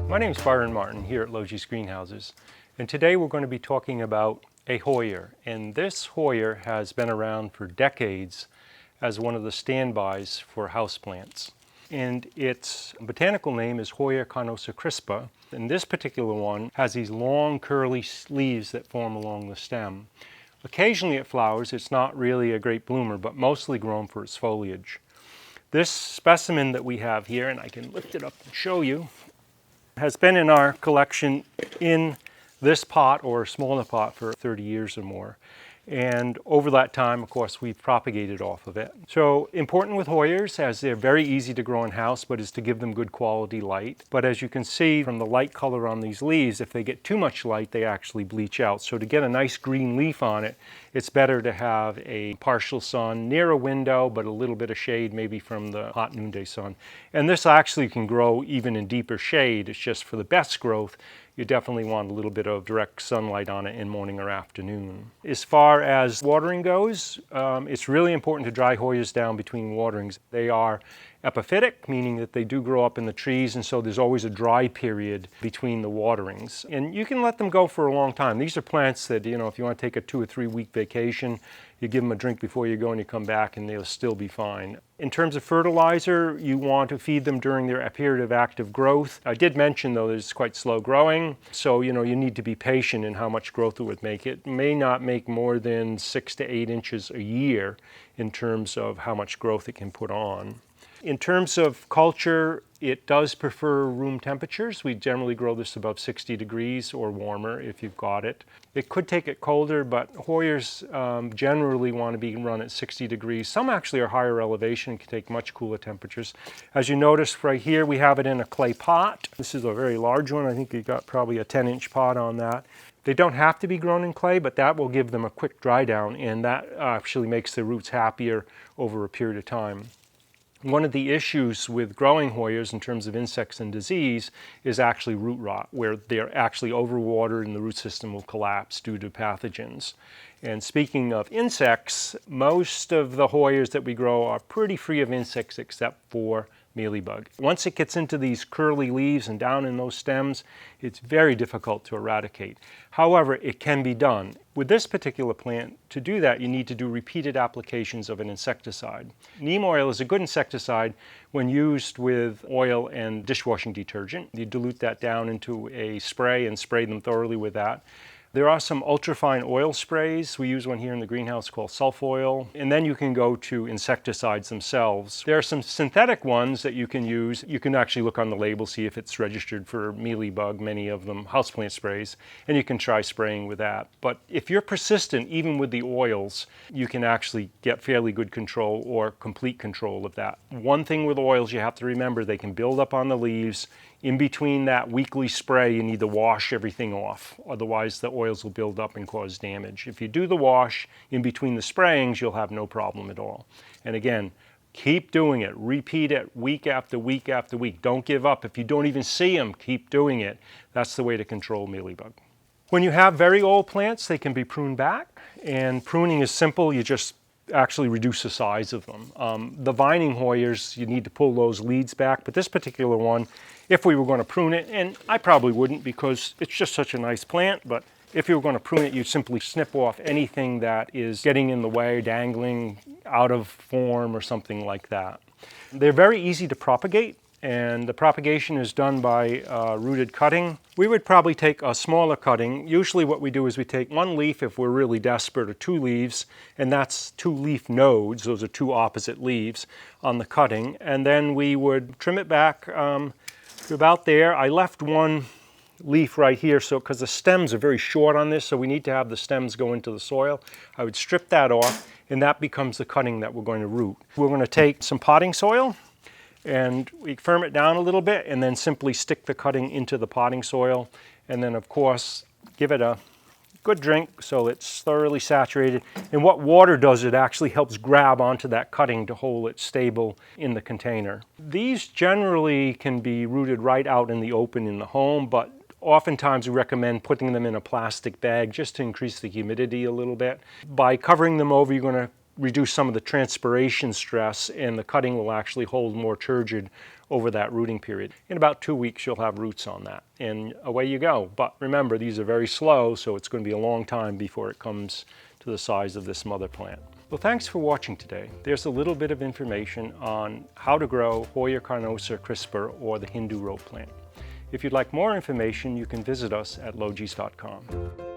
My name is Byron Martin here at Logie's Greenhouses, and today we're going to be talking about a Hoya. And this Hoya has been around for decades as one of the standbys for houseplants. And its botanical name is Hoya carnosa Crispa. And this particular one has these long curly leaves that form along the stem. Occasionally it flowers. It's not really a great bloomer, but mostly grown for its foliage. This specimen that we have here, and I can lift it up and show you, has been in our collection in this pot or a smaller pot for 30 years or more. And over that time, of course, we've propagated off of it. So important with Hoyas, as they're very easy to grow in house, but is to give them good quality light. But as you can see from the light color on these leaves, if they get too much light, they actually bleach out. So to get a nice green leaf on it, it's better to have a partial sun near a window, but a little bit of shade maybe from the hot noonday sun. And this actually can grow even in deeper shade. It's just for the best growth, you definitely want a little bit of direct sunlight on it in morning or afternoon. As far as watering goes, it's really important to dry Hoyas down between waterings. They are epiphytic, meaning that they do grow up in the trees, and so there's always a dry period between the waterings. And you can let them go for a long time. These are plants that, if you want to take a 2 or 3 week vacation, you give them a drink before you go and you come back and they'll still be fine. In terms of fertilizer, you want to feed them during their period of active growth. I did mention though that it's quite slow growing, so you need to be patient in how much growth it would make. It may not make more than 6 to 8 inches a year in terms of how much growth it can put on. In terms of culture, it does prefer room temperatures. We generally grow this above 60 degrees or warmer if you've got it. It could take it colder, but Hoyas generally want to be run at 60 degrees. Some actually are higher elevation and can take much cooler temperatures. As you notice right here, we have it in a clay pot. This is a very large one. I think you got probably a 10-inch pot on that. They don't have to be grown in clay, but that will give them a quick dry down, and that actually makes the roots happier over a period of time. One of the issues with growing Hoyas in terms of insects and disease is actually root rot, where they're actually overwatered and the root system will collapse due to pathogens. And speaking of insects, most of the Hoyas that we grow are pretty free of insects except for mealybug. Once it gets into these curly leaves and down in those stems, it's very difficult to eradicate. However, it can be done. With this particular plant, to do that, you need to do repeated applications of an insecticide. Neem oil is a good insecticide when used with oil and dishwashing detergent. You dilute that down into a spray and spray them thoroughly with that. There are some ultrafine oil sprays. We use one here in the greenhouse called sulf oil. And then you can go to insecticides themselves. There are some synthetic ones that you can use. You can actually look on the label, see if it's registered for mealybug, many of them, houseplant sprays, and you can try spraying with that. But if you're persistent, even with the oils, you can actually get fairly good control or complete control of that. One thing with oils you have to remember, they can build up on the leaves. In between that weekly spray, you need to wash everything off. Otherwise, the oils will build up and cause damage. If you do the wash in between the sprayings, you'll have no problem at all. And again, keep doing it. Repeat it week after week after week. Don't give up. If you don't even see them, keep doing it. That's the way to control mealybug. When you have very old plants, they can be pruned back. And pruning is simple. You just actually reduce the size of them. The vining Hoyas, you need to pull those leads back, but this particular one, if we were going to prune it, and I probably wouldn't because it's just such a nice plant, but if you were going to prune it, you'd simply snip off anything that is getting in the way, dangling, out of form, or something like that. They're very easy to propagate, and the propagation is done by rooted cutting. We would probably take a smaller cutting. Usually what we do is we take 1 leaf if we're really desperate, or 2 leaves, and that's 2 leaf nodes. Those are 2 opposite leaves on the cutting, and then we would trim it back to about there. I left 1 leaf right here because the stems are very short on this, so we need to have the stems go into the soil. I would strip that off, and that becomes the cutting that we're going to root. We're going to take some potting soil and we firm it down a little bit and then simply stick the cutting into the potting soil, and then of course give it a good drink so it's thoroughly saturated. And what water does, it actually helps grab onto that cutting to hold it stable in the container. These generally can be rooted right out in the open in the home, but oftentimes we recommend putting them in a plastic bag just to increase the humidity a little bit. By covering them over, you're going to reduce some of the transpiration stress, and the cutting will actually hold more turgid over that rooting period. In about 2 weeks, you'll have roots on that, and away you go. But remember, these are very slow, so it's going to be a long time before it comes to the size of this mother plant. Well, thanks for watching today. There's a little bit of information on how to grow Hoya, carnosa, Crispa, or the Hindu rope plant. If you'd like more information, you can visit us at logis.com.